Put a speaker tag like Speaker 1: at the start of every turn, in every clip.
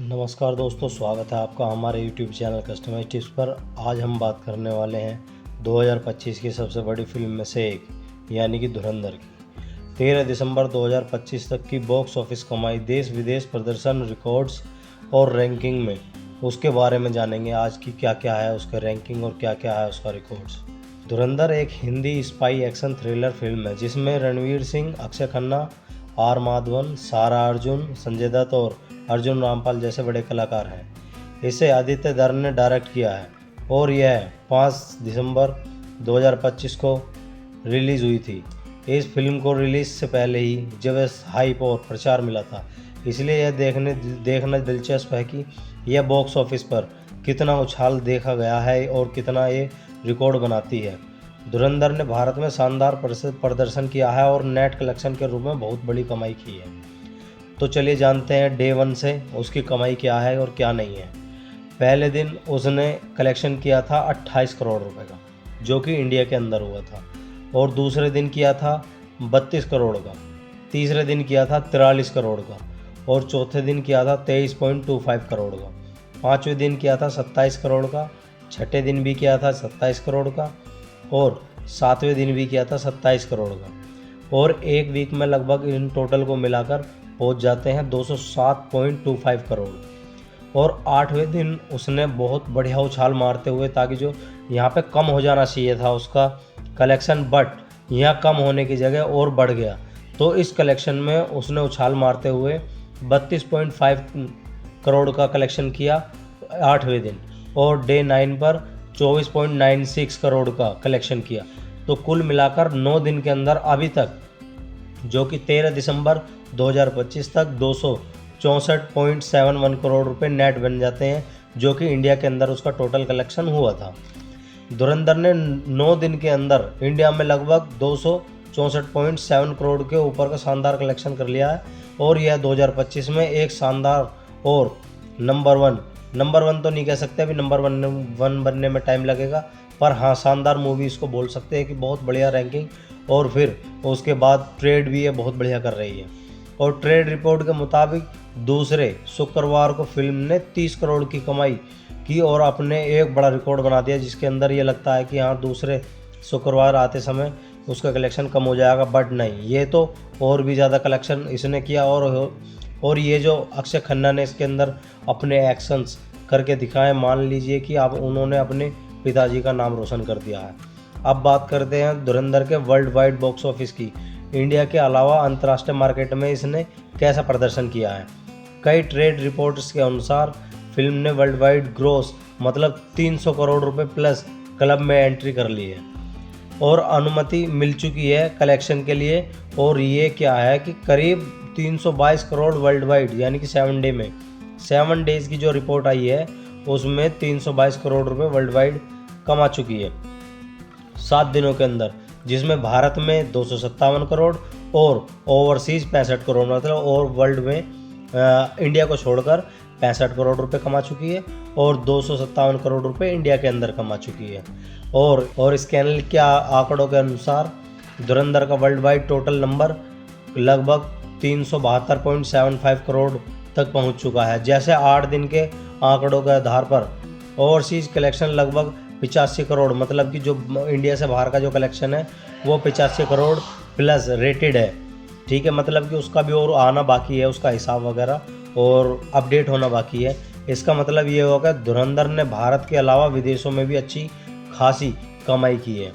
Speaker 1: नमस्कार दोस्तों, स्वागत है आपका हमारे YouTube चैनल कस्टमाइज टिप्स पर। आज हम बात करने वाले हैं 2025 की सबसे बड़ी फिल्म में से एक यानी कि धुरंधर की। 13 दिसंबर 2025 तक की बॉक्स ऑफिस कमाई, देश विदेश प्रदर्शन, रिकॉर्ड्स और रैंकिंग में उसके बारे में जानेंगे आज की क्या क्या है उसका रैंकिंग और क्या क्या है उसका रिकॉर्ड्स। धुरंधर एक Hindi spy action thriller film है जिसमें रणवीर सिंह, अक्षय खन्ना, आर माधवन, सारा अर्जुन, संजय दत्त और अर्जुन रामपाल जैसे बड़े कलाकार हैं। इसे आदित्य धर ने डायरेक्ट किया है और यह 5 दिसंबर 2025 को रिलीज़ हुई थी। इस फिल्म को रिलीज़ से पहले ही जब हाइप और प्रचार मिला था, इसलिए यह देखना दिलचस्प है कि यह बॉक्स ऑफिस पर कितना उछाल देखा गया है और कितना ये रिकॉर्ड बनाती है। धुरंधर ने भारत में शानदार प्रदर्शन किया है और नेट कलेक्शन के रूप में बहुत बड़ी कमाई की है। तो चलिए जानते हैं डे 1 से उसकी कमाई क्या है और क्या नहीं है। पहले दिन उसने कलेक्शन किया था 28 करोड़ रुपए का, जो कि इंडिया के अंदर हुआ था, और दूसरे दिन किया था 32 करोड़ का, तीसरे दिन किया था 43 करोड़ का, और चौथे दिन किया था 23.25 करोड़ का, पाँचवें दिन किया था 27 करोड़ का, छठे दिन भी किया था 27 करोड़ का, और सातवें दिन भी किया था 27 करोड़ का, और एक वीक में लगभग इन टोटल को मिलाकर पहुंच जाते हैं 207.25 करोड़। और आठवें दिन उसने बहुत बढ़िया उछाल मारते हुए, ताकि जो यहाँ पे कम हो जाना चाहिए था उसका कलेक्शन, बट यहाँ कम होने की जगह और बढ़ गया, तो इस कलेक्शन में उसने उछाल मारते हुए 32.5 करोड़ का कलेक्शन किया आठवें दिन, और डे 9 पर 24.96 करोड़ का कलेक्शन किया। तो कुल मिलाकर 9 दिन के अंदर अभी तक, जो कि 13 दिसंबर 2025 तक 264.71 करोड़ रुपए नेट बन जाते हैं, जो कि इंडिया के अंदर उसका टोटल कलेक्शन हुआ था। धुरंधर ने 9 दिन के अंदर इंडिया में लगभग 264.7 करोड़ के ऊपर का शानदार कलेक्शन कर लिया है, और यह 2025 में एक शानदार और नंबर वन तो नहीं कह सकते, अभी नंबर वन बनने में टाइम लगेगा, पर हाँ शानदार मूवी इसको बोल सकते हैं कि बहुत बढ़िया रैंकिंग। और फिर उसके बाद ट्रेड भी ये बहुत बढ़िया कर रही है, और ट्रेड रिपोर्ट के मुताबिक दूसरे शुक्रवार को फिल्म ने 30 करोड़ की कमाई की और अपने एक बड़ा रिकॉर्ड बना दिया, जिसके अंदर ये लगता है कि हाँ दूसरे शुक्रवार आते समय उसका कलेक्शन कम हो जाएगा, बट नहीं, ये तो और भी ज़्यादा कलेक्शन इसने किया। और ये जो अक्षय खन्ना ने इसके अंदर अपने एक्शंस करके दिखाए, मान लीजिए कि अब उन्होंने अपने पिताजी का नाम रोशन कर दिया है। अब बात करते हैं धुरंधर के वर्ल्ड वाइड बॉक्स ऑफिस की। इंडिया के अलावा अंतर्राष्ट्रीय मार्केट में इसने कैसा प्रदर्शन किया है। कई ट्रेड रिपोर्ट्स के अनुसार फिल्म ने वर्ल्ड वाइड ग्रोस मतलब 300 करोड़ रुपए प्लस क्लब में एंट्री कर ली है और अनुमति मिल चुकी है कलेक्शन के लिए। और ये क्या है कि करीब 322 करोड़ वर्ल्ड वाइड, यानी कि 7 डे में 7 डेज़ की जो रिपोर्ट आई है उसमें 322 करोड़ रुपए वर्ल्ड वाइड कमा चुकी है 7 दिनों के अंदर, जिसमें भारत में 257 करोड़ और ओवरसीज 65 करोड़, मतलब और वर्ल्ड में इंडिया को छोड़कर 65 करोड़ रुपए कमा चुकी है और 257 करोड़ रुपए इंडिया के अंदर कमा चुकी है। और स्कैनल के आंकड़ों के अनुसार धुरंधर का वर्ल्ड वाइड टोटल नंबर लगभग 372.75 करोड़ तक पहुंच चुका है। जैसे 8 दिन के आंकड़ों के आधार पर ओवरसीज कलेक्शन लगभग 85 करोड़, मतलब कि जो इंडिया से बाहर का जो कलेक्शन है वो 85 करोड़ प्लस रेटेड है। ठीक है, मतलब कि उसका भी और आना बाकी है, उसका हिसाब वगैरह और अपडेट होना बाकी है। इसका मतलब ये होगा धुरंधर ने भारत के अलावा विदेशों में भी अच्छी खासी कमाई की है।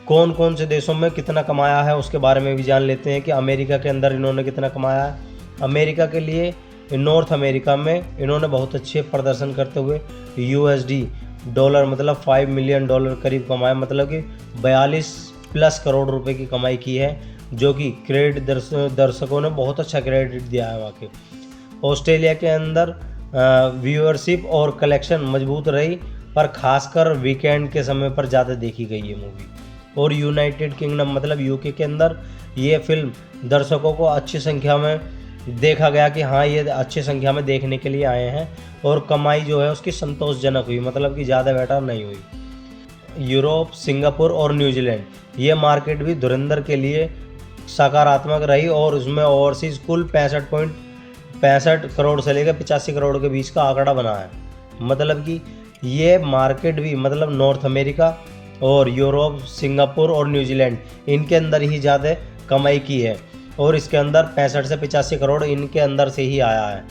Speaker 1: कौन कौन से देशों में कितना कमाया है उसके बारे में भी जान लेते हैं कि अमेरिका के अंदर इन्होंने कितना कमाया है। अमेरिका के लिए नॉर्थ अमेरिका में इन्होंने बहुत अच्छे प्रदर्शन करते हुए USD डॉलर मतलब $5 मिलियन करीब कमाए, मतलब कि 42+ करोड़ रुपए की कमाई की है, जो कि क्रेडिट दर्शकों ने बहुत अच्छा क्रेडिट दिया है वहाँ के। ऑस्ट्रेलिया के अंदर व्यूअरशिप और कलेक्शन मजबूत रही, पर खासकर वीकेंड के समय पर ज़्यादा देखी गई ये मूवी। और यूनाइटेड किंगडम मतलब UK के अंदर ये फिल्म दर्शकों को अच्छी संख्या में देखा गया कि हाँ ये अच्छी संख्या में देखने के लिए आए हैं, और कमाई जो है उसकी संतोषजनक हुई, मतलब कि ज़्यादा बेटर नहीं हुई। यूरोप, सिंगापुर और न्यूजीलैंड ये मार्केट भी धुरंधर के लिए सकारात्मक रही, और उसमें ओवरसीज़ कुल 65 करोड़ से लेकर 85 करोड़ के बीच का आंकड़ा बना है। मतलब कि ये मार्केट भी मतलब नॉर्थ अमेरिका और यूरोप, सिंगापुर और न्यूजीलैंड इनके अंदर ही ज़्यादा कमाई की है, और इसके अंदर 65 से 85 करोड़ इनके अंदर से ही आया है।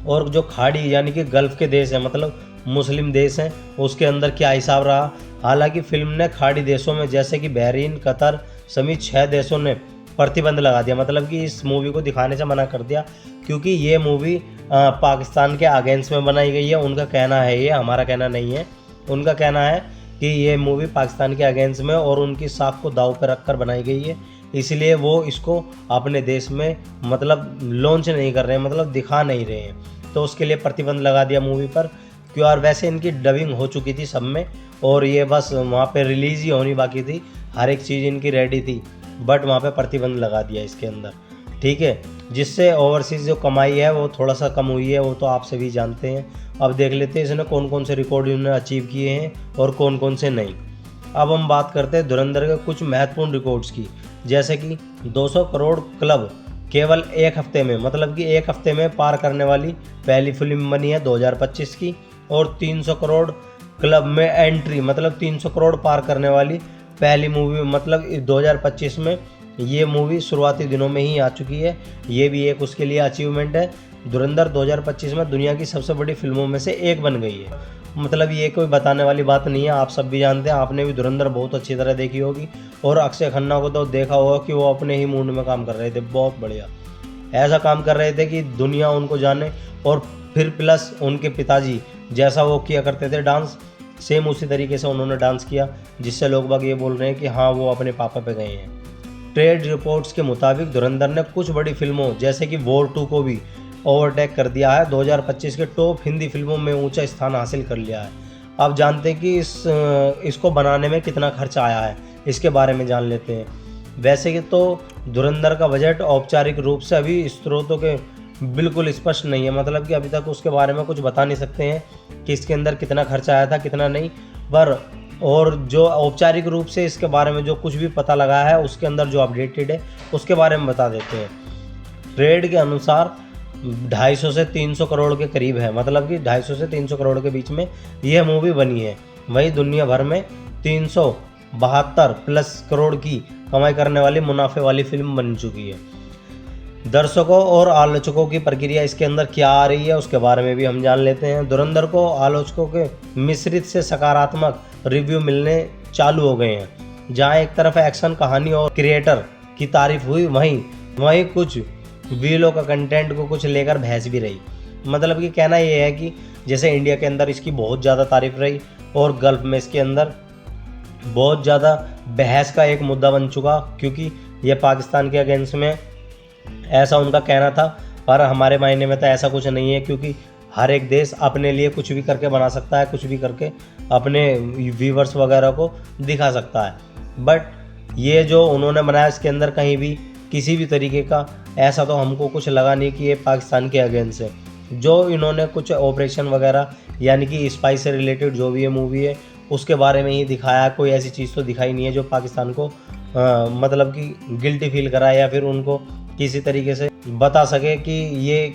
Speaker 1: और जो खाड़ी यानी कि गल्फ़ के देश हैं, मतलब मुस्लिम देश हैं, उसके अंदर क्या हिसाब रहा। हालांकि फिल्म ने खाड़ी देशों में जैसे कि बहरीन, कतर समेत 6 देशों ने प्रतिबंध लगा दिया, मतलब कि इस मूवी को दिखाने से मना कर दिया, क्योंकि ये मूवी पाकिस्तान के अगेंस्ट में बनाई गई है। उनका कहना है, ये हमारा कहना नहीं है, उनका कहना है कि ये मूवी पाकिस्तान के अगेंस्ट में और उनकी साख को दाव पर रख कर बनाई गई है, इसलिए वो इसको अपने देश में मतलब लॉन्च नहीं कर रहे हैं, मतलब दिखा नहीं रहे हैं। तो उसके लिए प्रतिबंध लगा दिया मूवी पर। क्यों, और वैसे इनकी डबिंग हो चुकी थी सब में, और ये बस वहाँ पे रिलीज़ ही होनी बाकी थी, हर एक चीज़ इनकी रेडी थी, बट वहाँ पे प्रतिबंध लगा दिया इसके अंदर, ठीक है। जिससे ओवरसीज़ जो कमाई है वो थोड़ा सा कम हुई है, वो तो आप सभी जानते हैं। अब देख लेते हैं इसने कौन कौन से रिकॉर्ड इन्होंने अचीव किए हैं और कौन कौन से नहीं। अब हम बात करते हैं धुरंधर के कुछ महत्वपूर्ण रिकॉर्ड्स की, जैसे कि 200 करोड़ क्लब केवल एक हफ्ते में, मतलब कि एक हफ्ते में पार करने वाली पहली फिल्म बनी है 2025 की, और 300 करोड़ क्लब में एंट्री, मतलब 300 करोड़ पार करने वाली पहली मूवी, मतलब 2025 में ये मूवी शुरुआती दिनों में ही आ चुकी है। ये भी एक उसके लिए अचीवमेंट है। धुरंधर 2025 में दुनिया की सबसे बड़ी फिल्मों में से एक बन गई है। मतलब ये कोई बताने वाली बात नहीं है, आप सब भी जानते हैं, आपने भी धुरंधर बहुत अच्छी तरह देखी होगी, और अक्षय खन्ना को तो देखा होगा कि वो अपने ही मूड में काम कर रहे थे, बहुत बढ़िया ऐसा काम कर रहे थे कि दुनिया उनको जाने। और फिर प्लस उनके पिताजी जैसा वो किया करते थे डांस, सेम उसी तरीके से उन्होंने डांस किया, जिससे लोग बाग ये बोल रहे हैं कि हाँ वो अपने पापा पे गए हैं। ट्रेड रिपोर्ट्स के मुताबिक धुरंधर ने कुछ बड़ी फिल्मों जैसे कि वॉर 2 को भी ओवरटेक कर दिया है, 2025 के टॉप हिंदी फिल्मों में ऊंचा स्थान हासिल कर लिया है। आप जानते हैं कि इसको बनाने में कितना खर्चा आया है, इसके बारे में जान लेते हैं। वैसे कि तो धुरंधर का बजट औपचारिक रूप से अभी स्रोतों के बिल्कुल स्पष्ट नहीं है, मतलब कि अभी तक उसके बारे में कुछ बता नहीं सकते हैं कि इसके अंदर कितना खर्चा आया था कितना नहीं, पर और जो औपचारिक रूप से इसके बारे में जो कुछ भी पता लगा है उसके अंदर जो अपडेटेड है उसके बारे में बता देते हैं। ट्रेड के अनुसार 250 से 300 करोड़ के करीब है, मतलब कि 250 से 300 करोड़ के बीच में यह मूवी बनी है। वहीं दुनिया भर में 372 प्लस करोड़ की कमाई करने वाली मुनाफे वाली फिल्म बन चुकी है। दर्शकों और आलोचकों की प्रक्रिया इसके अंदर क्या आ रही है उसके बारे में भी हम जान लेते हैं। धुरंधर को आलोचकों के मिश्रित से सकारात्मक रिव्यू मिलने चालू हो गए हैं। जहां एक तरफ एक्शन कहानी और क्रिएटर की तारीफ हुई, वहीं कुछ वीलों का कंटेंट को कुछ लेकर बहस भी रही। मतलब कि कहना ये है कि जैसे इंडिया के अंदर इसकी बहुत ज़्यादा तारीफ रही और गल्फ में इसके अंदर बहुत ज़्यादा बहस का एक मुद्दा बन चुका, क्योंकि ये पाकिस्तान के अगेंस्ट में ऐसा उनका कहना था। पर हमारे मायने में तो ऐसा कुछ नहीं है, क्योंकि हर एक देश अपने लिए कुछ भी करके बना सकता है, कुछ भी करके अपने व्यूवर्स वगैरह को दिखा सकता है। बट ये जो उन्होंने बनाया इसके अंदर कहीं भी किसी भी तरीके का ऐसा तो हमको कुछ लगा नहीं कि ये पाकिस्तान के अगेंस्ट है। जो इन्होंने कुछ ऑपरेशन वगैरह यानी कि स्पाई से रिलेटेड जो भी ये मूवी है उसके बारे में ही दिखाया, कोई ऐसी चीज़ तो दिखाई नहीं है जो पाकिस्तान को मतलब कि गिल्टी फील कराए या फिर उनको किसी तरीके से बता सके कि ये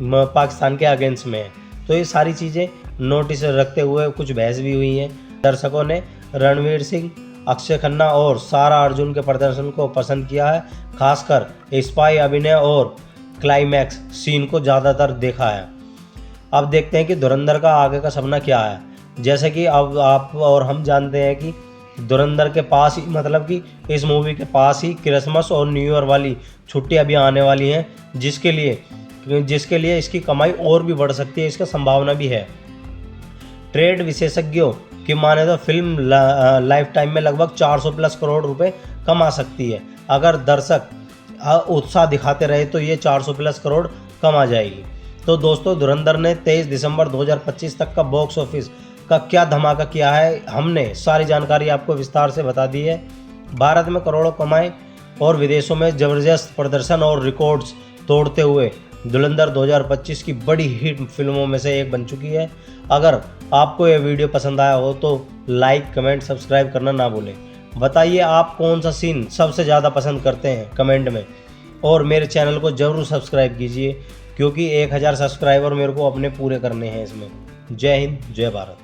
Speaker 1: पाकिस्तान के अगेंस्ट में है। तो ये सारी चीज़ें नोटिस रखते हुए कुछ बहस भी हुई हैं। दर्शकों ने रणवीर सिंह, अक्षय खन्ना और सारा अर्जुन के प्रदर्शन को पसंद किया है, खासकर स्पाई अभिनय और क्लाइमैक्स सीन को ज़्यादातर देखा है। अब देखते हैं कि धुरंधर का आगे का सपना क्या है। जैसे कि अब आप और हम जानते हैं कि धुरंधर के पास ही, मतलब कि इस मूवी के पास ही क्रिसमस और न्यू ईयर वाली छुट्टियां भी आने वाली हैं, जिसके लिए इसकी कमाई और भी बढ़ सकती है, इसका संभावना भी है। ट्रेड विशेषज्ञों की माने तो फिल्म लाइफ टाइम में लगभग 400 प्लस करोड़ रुपए कमा सकती है। अगर दर्शक उत्साह दिखाते रहे तो ये 400 प्लस करोड़ कमा जाएगी। तो दोस्तों, धुरंधर ने 23 दिसंबर 2025 तक का बॉक्स ऑफिस का क्या धमाका किया है, हमने सारी जानकारी आपको विस्तार से बता दी है। भारत में करोड़ों कमाए और विदेशों में ज़बरदस्त प्रदर्शन और रिकॉर्ड्स तोड़ते हुए धुरंधर 2025 की बड़ी हिट फिल्मों में से एक बन चुकी है। अगर आपको यह वीडियो पसंद आया हो तो लाइक, कमेंट, सब्सक्राइब करना ना भूलें। बताइए आप कौन सा सीन सबसे ज़्यादा पसंद करते हैं कमेंट में, और मेरे चैनल को ज़रूर सब्सक्राइब कीजिए, क्योंकि 1000 सब्सक्राइबर मेरे को अपने पूरे करने हैं इसमें। जय हिंद, जय भारत।